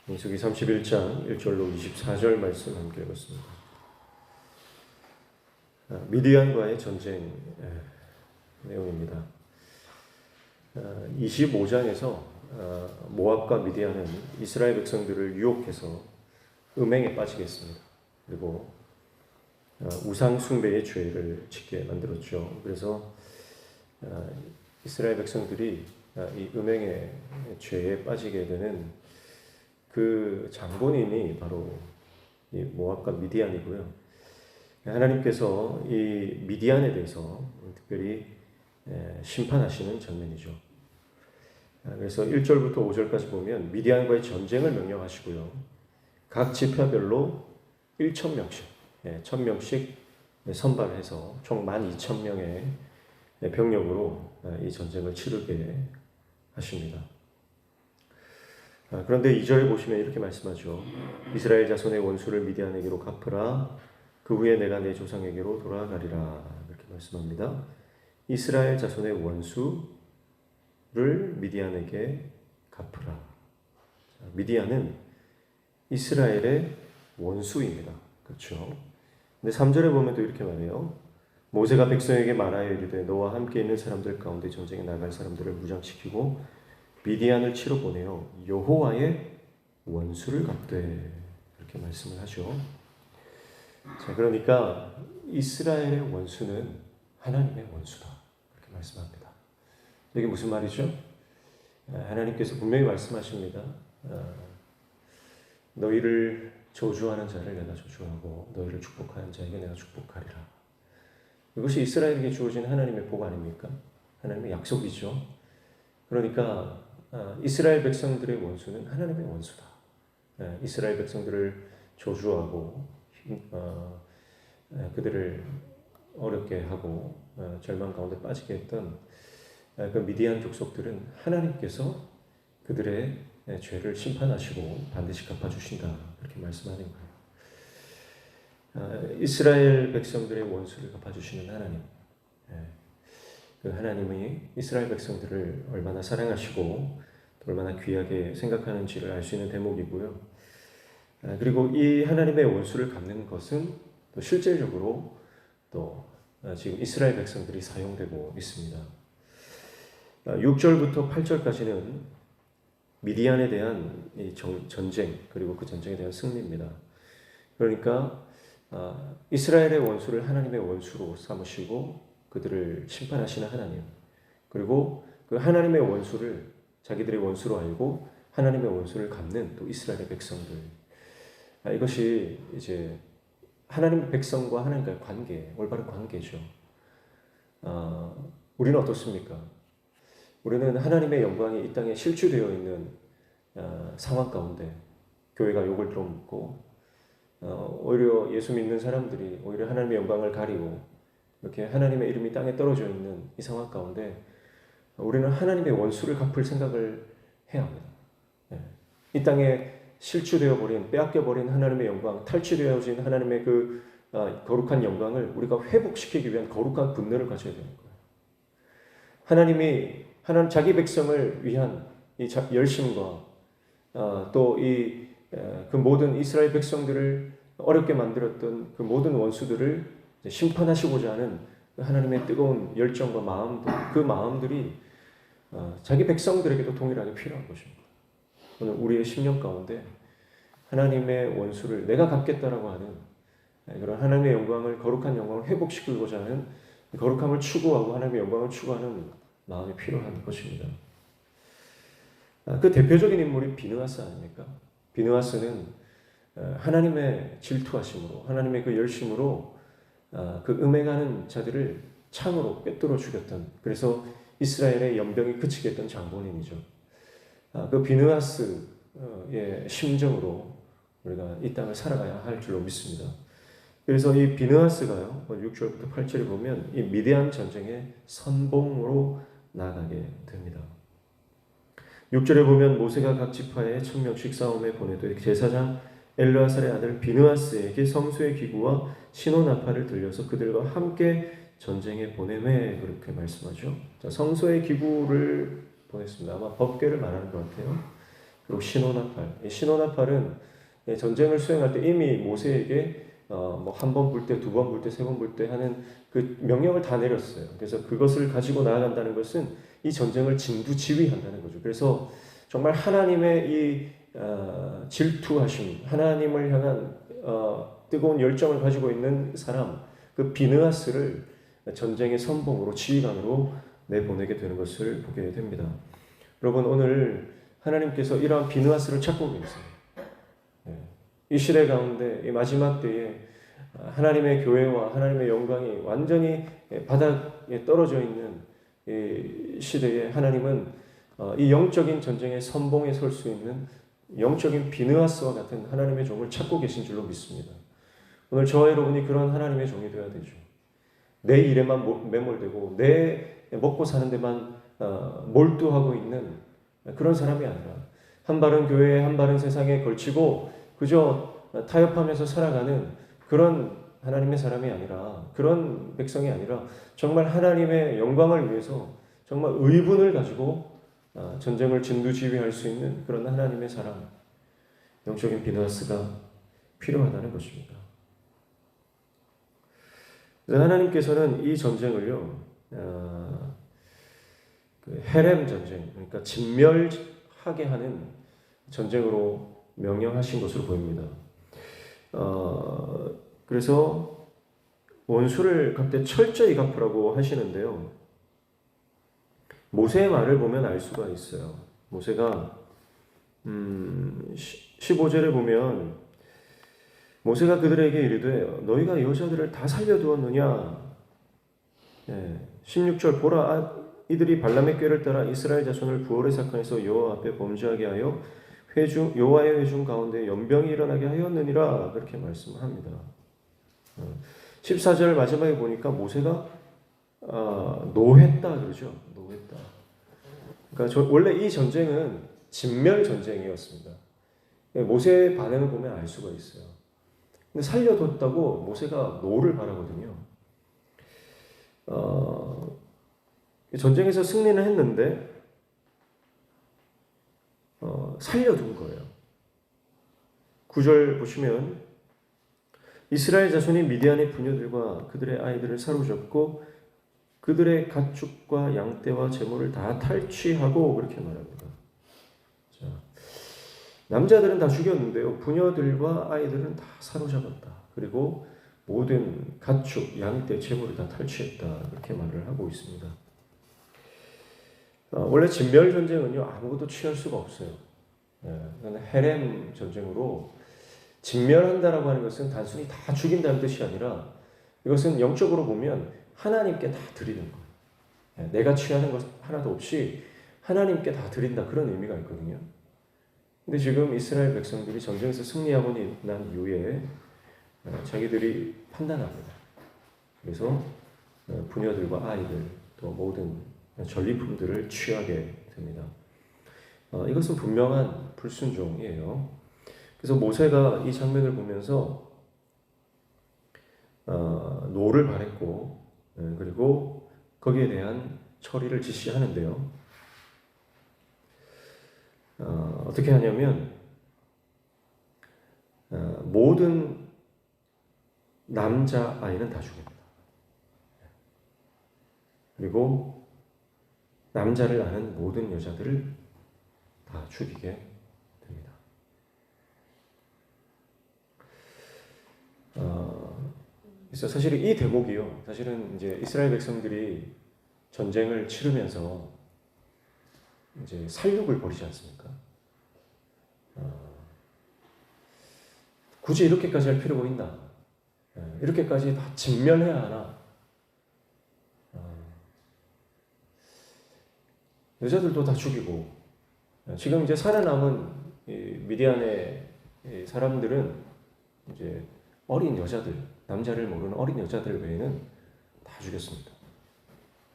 민수기 31장 1절로 24절 말씀 함께 읽었습니다. 미디안과의 전쟁 내용입니다. 25장에서 모압과 미디안은 이스라엘 백성들을 유혹해서 음행에 빠지게 했습니다. 그리고 우상 숭배의 죄를 짓게 만들었죠. 그래서 이스라엘 백성들이 이 음행의 죄에 빠지게 되는 그 장본인이 바로 이 모압과 미디안이고요. 하나님께서 이 미디안에 대해서 특별히 심판하시는 장면이죠. 그래서 1절부터 5절까지 보면 미디안과의 전쟁을 명령하시고요. 각 지파별로 1,000명씩, 1,000명씩 선발해서 총 12,000명의 병력으로 이 전쟁을 치르게 하십니다. 그런데 2절에 보시면 이렇게 말씀하죠. 이스라엘 자손의 원수를 미디안에게로 갚으라. 그 후에 내가 내 조상에게로 돌아가리라. 이렇게 말씀합니다. 이스라엘 자손의 원수를 미디안에게 갚으라. 미디안은 이스라엘의 원수입니다. 그렇죠? 근데 3절에 보면 또 이렇게 말해요. 모세가 백성에게 말하여 이르되 너와 함께 있는 사람들 가운데 전쟁에 나갈 사람들을 무장시키고 미디안을 치러 보내어 여호와의 원수를 갚되 이렇게 말씀을 하죠. 자, 그러니까 이스라엘의 원수는 하나님의 원수다 이렇게 말씀합니다. 이게 무슨 말이죠? 하나님께서 분명히 말씀하십니다. 너희를 저주하는 자를 내가 저주하고 너희를 축복하는 자에게 내가 축복하리라. 이것이 이스라엘에게 주어진 하나님의 복 아닙니까? 하나님의 약속이죠. 그러니까 이스라엘 백성들의 원수는 하나님의 원수다. 이스라엘 백성들을 저주하고 그들을 어렵게 하고 절망 가운데 빠지게 했던 그 미디안 족속들은 하나님께서 그들의 죄를 심판하시고 반드시 갚아주신다. 그렇게 말씀하는 거예요. 이스라엘 백성들의 원수를 갚아주시는 하나님. 그 하나님이 이스라엘 백성들을 얼마나 사랑하시고 얼마나 귀하게 생각하는지를 알 수 있는 대목이고요. 그리고 이 하나님의 원수를 갚는 것은 또 실제적으로 또 지금 이스라엘 백성들이 사용되고 있습니다. 6절부터 8절까지는 미디안에 대한 이 전쟁 그리고 그 전쟁에 대한 승리입니다. 그러니까 이스라엘의 원수를 하나님의 원수로 삼으시고 그들을 심판하시는 하나님, 그리고 그 하나님의 원수를 자기들의 원수로 알고 하나님의 원수를 갚는 또 이스라엘의 백성들. 이것이 이제 하나님의 백성과 하나님과의 관계, 올바른 관계죠. 우리는 어떻습니까? 우리는 하나님의 영광이 이 땅에 실추되어 있는 상황 가운데 교회가 욕을 들어먹고 오히려 예수 믿는 사람들이 오히려 하나님의 영광을 가리고 이렇게 하나님의 이름이 땅에 떨어져 있는 이 상황 가운데 우리는 하나님의 원수를 갚을 생각을 해야 합니다. 이 땅에 실추되어 버린, 빼앗겨 버린 하나님의 영광, 탈취되어진 하나님의 그 거룩한 영광을 우리가 회복시키기 위한 거룩한 분노를 가져야 되는 거예요. 하나님이 자기 백성을 위한 이 열심과 또 그 모든 이스라엘 백성들을 어렵게 만들었던 그 모든 원수들을 심판하시고자 하는 하나님의 뜨거운 열정과 마음들, 그 마음들이 자기 백성들에게도 동일하게 필요한 것입니다. 오늘 우리의 심령 가운데 하나님의 원수를 내가 갚겠다라고 하는 그런 하나님의 영광을, 거룩한 영광을 회복시키고자 하는 거룩함을 추구하고 하나님의 영광을 추구하는 마음이 필요한 것입니다. 그 대표적인 인물이 비느하스 아닙니까? 비느하스는 하나님의 질투하심으로, 하나님의 그 열심으로 그 음행하는 자들을 창으로 꿰뚫어 죽였던, 그래서 이스라엘의 연병이 그치게 했던 장본인이죠. 그 비느하스의 심정으로 우리가 이 땅을 살아가야 할 줄로 믿습니다. 그래서 이 비느하스가요, 6절부터 8절에 보면 이 미디안 전쟁의 선봉으로 나아가게 됩니다. 6절에 보면 모세가 각 지파에 1,000명씩 싸움에 보내되 제사장 엘르아살의 아들 비느하스에게 성소의 기구와 신호나팔을 들려서 그들과 함께 전쟁에 보내매 그렇게 말씀하죠. 자, 성소의 기구를 보냈습니다. 아마 법궤를 말하는 것 같아요. 그리고 시노나팔. 이 시노나팔은 전쟁을 수행할 때 이미 모세에게 뭐 한 번 불 때, 두 번 불 때, 세 번 불 때 하는 그 명령을 다 내렸어요. 그래서 그것을 가지고 나아간다는 것은 이 전쟁을 진두지휘한다는 거죠. 그래서 정말 하나님의 이 질투하심, 하나님을 향한 뜨거운 열정을 가지고 있는 사람, 그 비느하스를 전쟁의 선봉으로 지휘관으로 내보내게 되는 것을 보게 됩니다. 여러분, 오늘 하나님께서 이러한 비느하스를 찾고 계세요. 이 시대 가운데 이 마지막 때에 하나님의 교회와 하나님의 영광이 완전히 바닥에 떨어져 있는 이 시대에 하나님은 이 영적인 전쟁의 선봉에 설 수 있는 영적인 비느하스와 같은 하나님의 종을 찾고 계신 줄로 믿습니다. 오늘 저와 여러분이 그런 하나님의 종이 되어야 되죠. 내 일에만 매몰되고 내 먹고 사는 데만 몰두하고 있는 그런 사람이 아니라 한 발은 교회에 한 발은 세상에 걸치고 그저 타협하면서 살아가는 그런 하나님의 사람이 아니라, 그런 백성이 아니라 정말 하나님의 영광을 위해서 정말 의분을 가지고 전쟁을 진두지휘할 수 있는 그런 하나님의 사람, 영적인 비느하스가 필요하다는 것입니다. 하나님께서는 이 전쟁을요, 그 헤렘 전쟁, 그러니까 진멸하게 하는 전쟁으로 명령하신 것으로 보입니다. 그래서 원수를 갚되 철저히 갚으라고 하시는데요. 모세의 말을 보면 알 수가 있어요. 모세가 15절에 보면 모세가 그들에게 이르되 너희가 여자들을 다 살려두었느냐. 16절 보라 이들이 발람의 꾀를 따라 이스라엘 자손을 부올의 사건에서 여호와 앞에 범죄하게 하여 여호와의 회중 가운데 연병이 일어나게 하였느니라. 그렇게 말씀합니다. 14절 마지막에 보니까 모세가 노했다 그러죠. 노했다. 그러니까 원래 이 전쟁은 진멸 전쟁이었습니다. 모세의 반응을 보면 알 수가 있어요. 근데 살려뒀다고 모세가 노를 바라거든요. 전쟁에서 승리는 했는데 살려둔 거예요. 9절 보시면 이스라엘 자손이 미디안의 부녀들과 그들의 아이들을 사로잡고 그들의 가축과 양떼와 재물을 다 탈취하고 그렇게 말합니다. 자, 남자들은 다 죽였는데요. 부녀들과 아이들은 다 사로잡았다. 그리고 모든 가축, 양떼, 재물을 다 탈취했다. 그렇게 말을 하고 있습니다. 원래 진멸 전쟁은요 아무것도 취할 수가 없어요. 헤렘 전쟁으로 진멸한다라고 하는 것은 단순히 다 죽인다는 뜻이 아니라 이것은 영적으로 보면 하나님께 다 드리는 거예요. 내가 취하는 것 하나도 없이 하나님께 다 드린다 그런 의미가 있거든요. 근데 지금 이스라엘 백성들이 전쟁에서 승리하고 난 이후에 자기들이 판단합니다. 그래서 부녀들과 아이들 또 모든 전리품들을 취하게 됩니다. 이것은 분명한 불순종이에요. 그래서 모세가 이 장면을 보면서 노를 바랬고 그리고 거기에 대한 처리를 지시하는데요. 어떻게 하냐면 모든 남자 아이는 다 죽입니다. 그리고 남자를 아는 모든 여자들을 다 죽이게 됩니다. 그래서 사실 이 대목이요. 사실은 이제 이스라엘 백성들이 전쟁을 치르면서 이제 살육을 벌이지 않습니까? 굳이 이렇게까지 할 필요가 있나? 이렇게까지 다 진멸해야 하나? 여자들도 다 죽이고 지금 이제 살아남은 미디안의 사람들은 이제 어린 여자들, 남자를 모르는 어린 여자들 외에는 다 죽였습니다.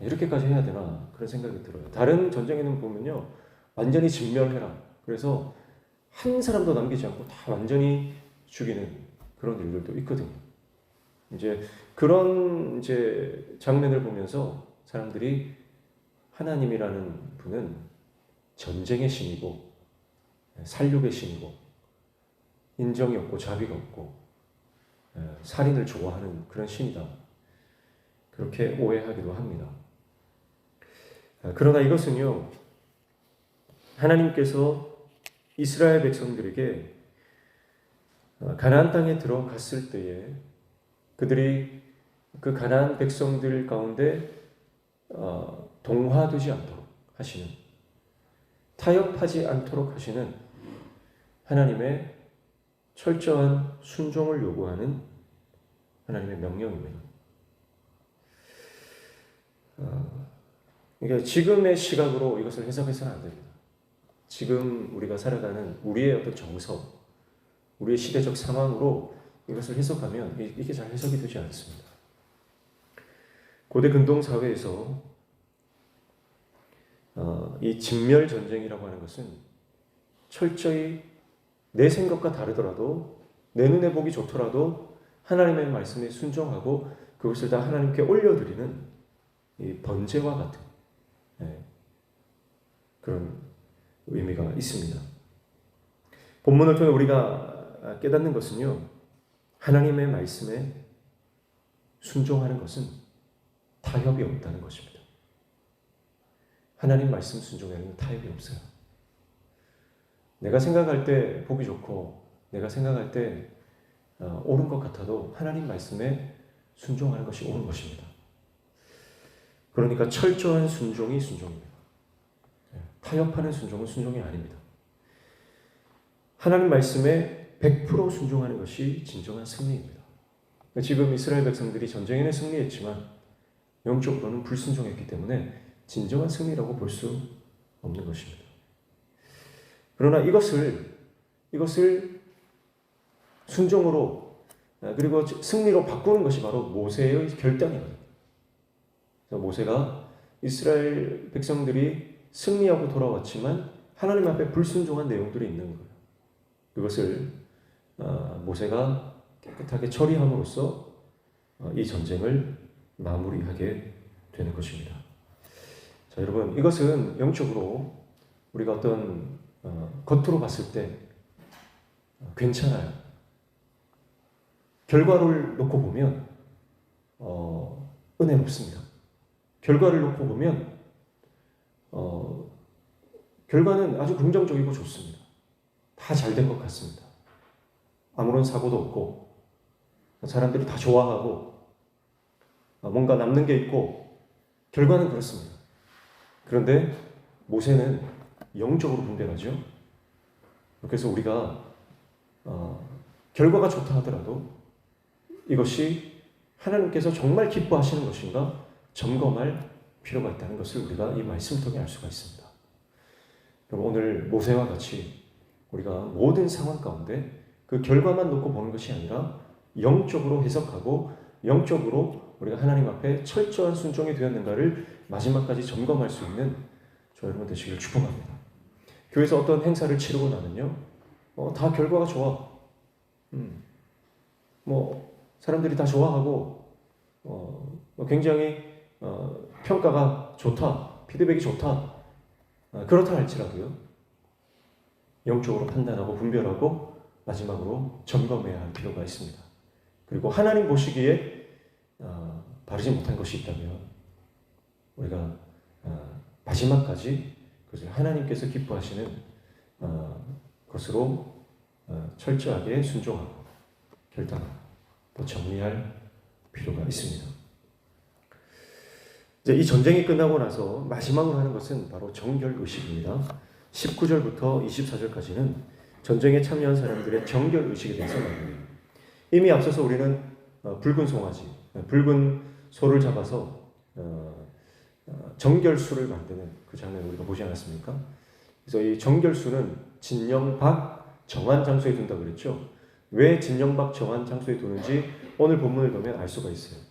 이렇게까지 해야 되나 그런 생각이 들어요. 다른 전쟁에는 보면요 완전히 진멸해라. 그래서 한 사람도 남기지 않고 다 완전히 죽이는 그런 일들도 있거든요. 이제 그런 이제 장면을 보면서 사람들이 하나님이라는 분은 전쟁의 신이고 살육의 신이고 인정이 없고 자비가 없고 살인을 좋아하는 그런 신이다. 그렇게 오해하기도 합니다. 그러나 이것은요, 하나님께서 이스라엘 백성들에게 가나안 땅에 들어갔을 때에 그들이 그 가나안 백성들 가운데 동화되지 않도록 하시는, 타협하지 않도록 하시는 하나님의 철저한 순종을 요구하는 하나님의 명령입니다. 그러니까 지금의 시각으로 이것을 해석해서는 안 됩니다. 지금 우리가 살아가는 우리의 어떤 정서, 우리의 시대적 상황으로 이것을 해석하면 이게 잘 해석이 되지 않습니다. 고대 근동 사회에서 이 진멸 전쟁이라고 하는 것은 철저히 내 생각과 다르더라도 내 눈에 보기 좋더라도 하나님의 말씀에 순종하고 그것을 다 하나님께 올려드리는 이 번제와 같은 그런 의미가 있습니다. 본문을 통해 우리가 깨닫는 것은요, 하나님의 말씀에 순종하는 것은 타협이 없다는 것입니다. 하나님 말씀 순종에는 타협이 없어요. 내가 생각할 때 보기 좋고 내가 생각할 때 옳은 것 같아도 하나님 말씀에 순종하는 것이 옳은 것입니다. 그러니까 철저한 순종이 순종입니다. 타협하는 순종은 순종이 아닙니다. 하나님 말씀에 100% 순종하는 것이 진정한 승리입니다. 지금 이스라엘 백성들이 전쟁에는 승리했지만 영적으로는 불순종했기 때문에 진정한 승리라고 볼 수 없는 것입니다. 그러나 이것을 순종으로 그리고 승리로 바꾸는 것이 바로 모세의 결단이거든요. 그래서 모세가 이스라엘 백성들이 승리하고 돌아왔지만 하나님 앞에 불순종한 내용들이 있는 거예요. 그것을 모세가 깨끗하게 처리함으로써 이 전쟁을 마무리하게 되는 것입니다. 자, 여러분, 이것은 영적으로 우리가 어떤 겉으로 봤을 때 괜찮아요. 결과를 놓고 보면 은혜롭습니다. 결과를 놓고 보면 결과는 아주 긍정적이고 좋습니다. 다 잘 된 것 같습니다. 아무런 사고도 없고 사람들이 다 좋아하고 뭔가 남는 게 있고 결과는 그렇습니다. 그런데 모세는 영적으로 분별하죠. 그래서 우리가 결과가 좋다 하더라도 이것이 하나님께서 정말 기뻐하시는 것인가 점검할 필요가 있다는 것을 우리가 이 말씀을 통해 알 수가 있습니다. 그럼 오늘 모세와 같이 우리가 모든 상황 가운데 그 결과만 놓고 보는 것이 아니라 영적으로 해석하고 영적으로 우리가 하나님 앞에 철저한 순종이 되었는가를 마지막까지 점검할 수 있는 저 여러분 되시길 축복합니다. 교회에서 어떤 행사를 치르고 나면요, 다 결과가 좋아. 사람들이 다 좋아하고 굉장히 평가가 좋다, 피드백이 좋다. 그렇다 할지라도요, 영적으로 판단하고 분별하고 마지막으로 점검해야 할 필요가 있습니다. 그리고 하나님 보시기에 바르지 못한 것이 있다면 우리가 마지막까지 그것을 하나님께서 기뻐하시는 것으로 철저하게 순종하고 결단하고 또 정리할 필요가 있습니다. 이제 이 전쟁이 끝나고 나서 마지막으로 하는 것은 바로 정결의식입니다. 19절부터 24절까지는 전쟁에 참여한 사람들의 정결의식에 대해서 말합니다. 이미 앞서서 우리는 붉은 송아지, 붉은 소를 잡아서 정결수를 만드는 그 장면을 우리가 보지 않았습니까? 그래서 이 정결수는 진영박 정한 장소에 둔다고 그랬죠. 왜 진영박 정한 장소에 두는지 오늘 본문을 보면 알 수가 있어요.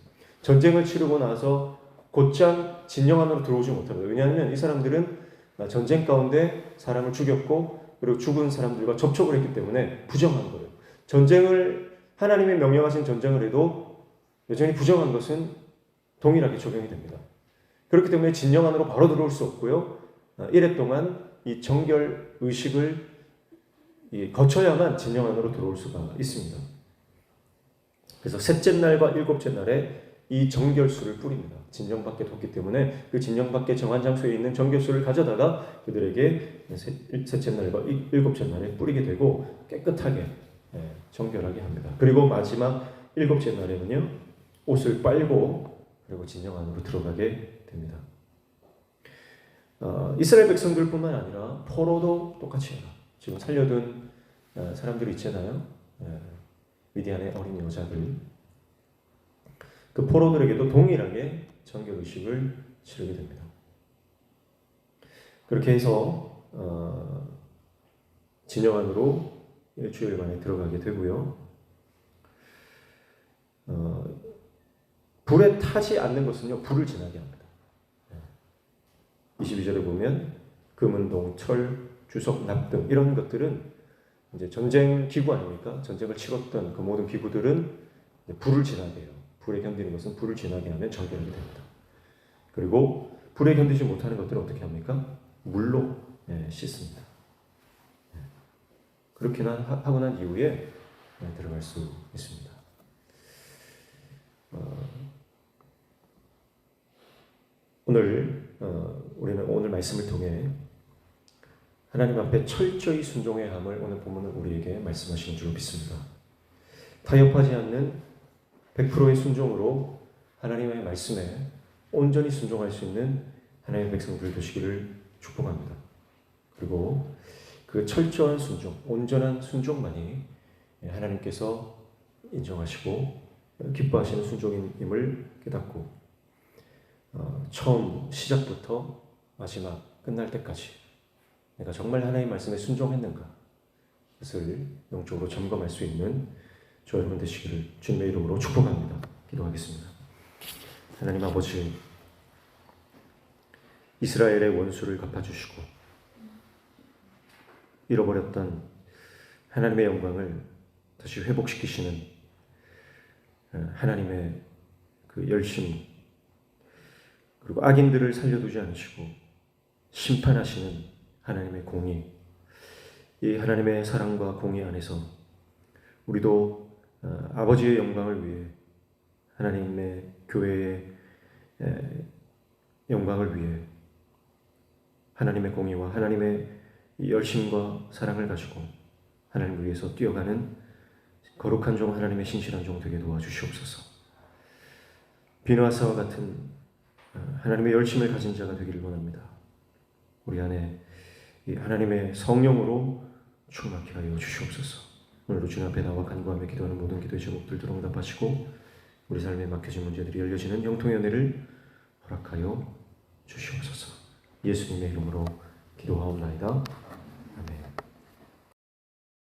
전쟁을 치르고 나서 곧장 진영 안으로 들어오지 못합니다. 왜냐하면 이 사람들은 전쟁 가운데 사람을 죽였고 그리고 죽은 사람들과 접촉을 했기 때문에 부정한 거예요. 전쟁을 하나님이 명령하신 전쟁을 해도 여전히 부정한 것은 동일하게 적용이 됩니다. 그렇기 때문에 진영 안으로 바로 들어올 수 없고요. 이래 동안 이 정결 의식을 거쳐야만 진영 안으로 들어올 수가 있습니다. 그래서 셋째 날과 일곱째 날에 이 정결수를 뿌립니다. 진영 밖에 뒀기 때문에 그 진영 밖에 정한 장소에 있는 정결수를 가져다가 그들에게 셋째 날과 일곱째 날에 뿌리게 되고 깨끗하게 정결하게 합니다. 그리고 마지막 일곱째 날에는요, 옷을 빨고 그리고 진영 안으로 들어가게 됩니다. 이스라엘 백성들뿐만 아니라 포로도 똑같이 해요. 지금 살려둔 사람들 있잖아요. 미디안의 어린 여자들. 그 포로들에게도 동일하게 정결의식을 치르게 됩니다. 그렇게 해서 진영 안으로 일주일 만에 들어가게 되고요. 불에 타지 않는 것은요, 불을 지나게 합니다. 22절에 보면 금은동, 철, 주석, 납 등 이런 것들은 이제 전쟁 기구 아닙니까? 전쟁을 치렀던 그 모든 기구들은 불을 지나게 해요. 불에 견디는 것은 불을 지나게 하면 정결하게 됩니다. 그리고 불에 견디지 못하는 것들은 어떻게 합니까? 물로 씻습니다. 그렇게 하고 난 이후에 들어갈 수 있습니다. 우리는 오늘 말씀을 통해 하나님 앞에 철저히 순종해야 함을 오늘 본문은 우리에게 말씀하시는 줄 믿습니다. 타협하지 않는 100%의 순종으로 하나님의 말씀에 온전히 순종할 수 있는 하나님의 백성들 되시기를 축복합니다. 그리고 그 철저한 순종, 온전한 순종만이 하나님께서 인정하시고 기뻐하시는 순종임을 깨닫고 처음 시작부터 마지막 끝날 때까지 내가 정말 하나님의 말씀에 순종했는가 그것을 영적으로 점검할 수 있는 저와 여러분 되시기를 주님의 이름으로 축복합니다. 기도하겠습니다. 하나님 아버지, 이스라엘의 원수를 갚아주시고 잃어버렸던 하나님의 영광을 다시 회복시키시는 하나님의 그 열심, 그리고 악인들을 살려두지 않으시고 심판하시는 하나님의 공의, 이 하나님의 사랑과 공의 안에서 우리도 아버지의 영광을 위해, 하나님의 교회의 영광을 위해 하나님의 공의와 하나님의 열심과 사랑을 가지고 하나님을 위해서 뛰어가는 거룩한 종, 하나님의 신실한 종 되게 도와주시옵소서. 비누아사와 같은 하나님의 열심을 가진 자가 되기를 원합니다. 우리 안에 이 하나님의 성령으로 충만케 하여 주시옵소서. 오늘도 주님 앞에 나와 간구하며 기도하는 모든 기도의 제목들도 응답하시고 우리 삶에 막혀진 문제들이 열려지는 형통의 은혜를 허락하여 주시옵소서. 예수님의 이름으로 기도하옵나이다.